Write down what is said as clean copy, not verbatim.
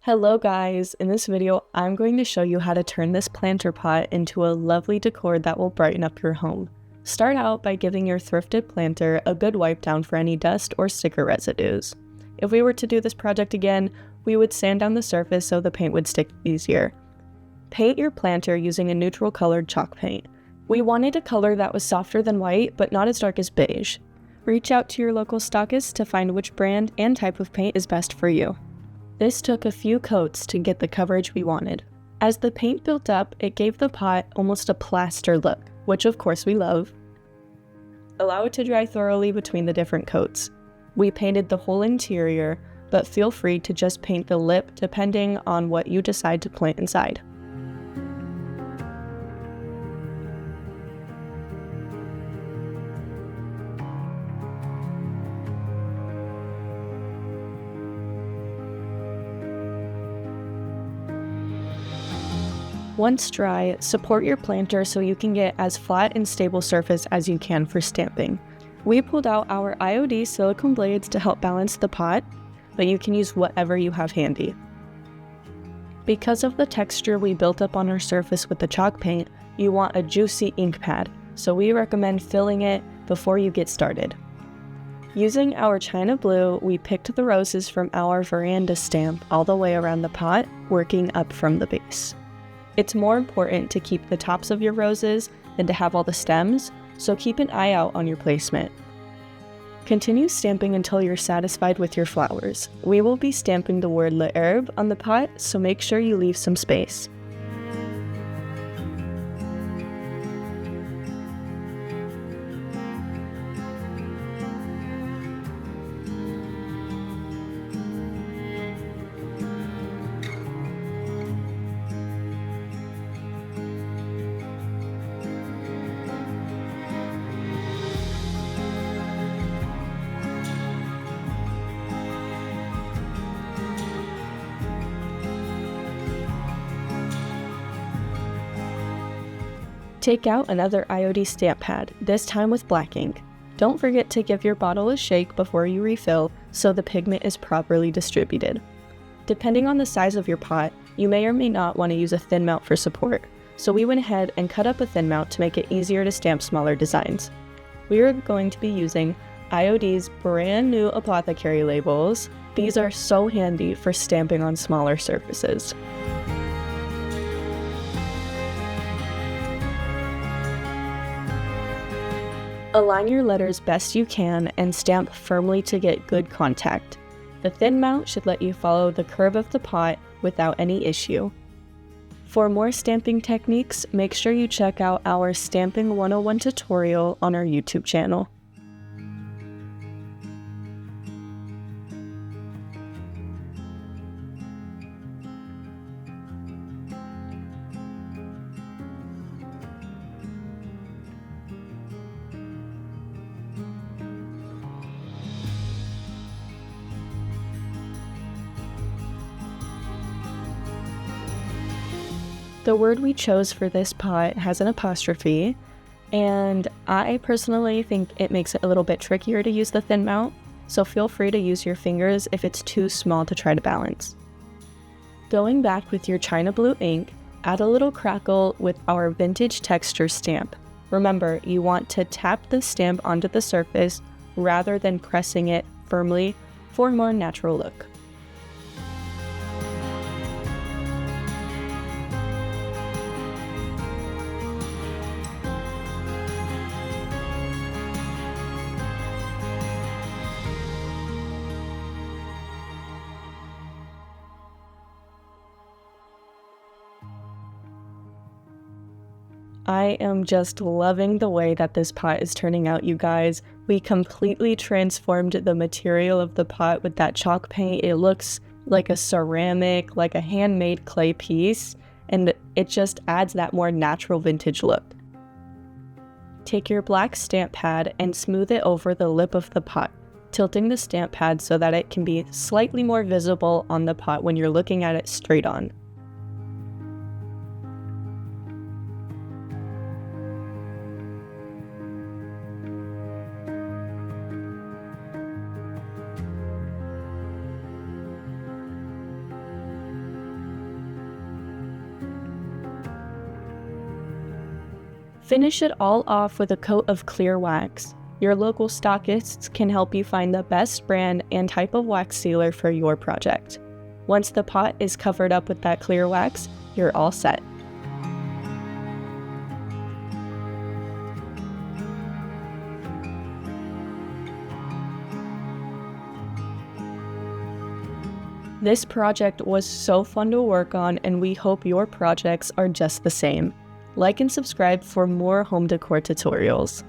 Hello guys, in this video I'm going to show you how to turn this planter pot into a lovely decor that will brighten up your home. Start out by giving your thrifted planter a good wipe down for any dust or sticker residues. If we were to do this project again, we would sand down the surface so the paint would stick easier. Paint your planter using a neutral colored chalk paint. We wanted a color that was softer than white but not as dark as beige. Reach out to your local stockist to find which brand and type of paint is best for you. This took a few coats to get the coverage we wanted. As the paint built up, it gave the pot almost a plaster look, which of course we love. Allow it to dry thoroughly between the different coats. We painted the whole interior, but feel free to just paint the lip depending on what you decide to plant inside. Once dry, support your planter so you can get as flat and stable surface as you can for stamping. We pulled out our IOD silicone blades to help balance the pot, but you can use whatever you have handy. Because of the texture we built up on our surface with the chalk paint, you want a juicy ink pad, so we recommend filling it before you get started. Using our China Blue, we picked the roses from our Veranda stamp all the way around the pot, working up from the base. It's more important to keep the tops of your roses than to have all the stems, so keep an eye out on your placement. Continue stamping until you're satisfied with your flowers. We will be stamping the word l'herbe on the pot, so make sure you leave some space. Take out another IOD stamp pad, this time with black ink. Don't forget to give your bottle a shake before you refill so the pigment is properly distributed. Depending on the size of your pot, you may or may not want to use a thin mount for support, so we went ahead and cut up a thin mount to make it easier to stamp smaller designs. We are going to be using IOD's brand new Apothecary Labels. These are so handy for stamping on smaller surfaces. Align your letters best you can and stamp firmly to get good contact. The thin mount should let you follow the curve of the pot without any issue. For more stamping techniques, make sure you check out our Stamping 101 tutorial on our YouTube channel. The word we chose for this pot has an apostrophe, and I personally think it makes it a little bit trickier to use the thin mount, so feel free to use your fingers if it's too small to try to balance. Going back with your China Blue ink, add a little crackle with our Vintage Textures stamp. Remember, you want to tap the stamp onto the surface rather than pressing it firmly for a more natural look. I am just loving the way that this pot is turning out, you guys. We completely transformed the material of the pot with that chalk paint. It looks like a ceramic, like a handmade clay piece, and it just adds that more natural vintage look. Take your black stamp pad and smooth it over the lip of the pot, tilting the stamp pad so that it can be slightly more visible on the pot when you're looking at it straight on. Finish it all off with a coat of clear wax. Your local stockists can help you find the best brand and type of wax sealer for your project. Once the pot is covered up with that clear wax, you're all set. This project was so fun to work on, and we hope your projects are just the same. Like and subscribe for more home decor tutorials.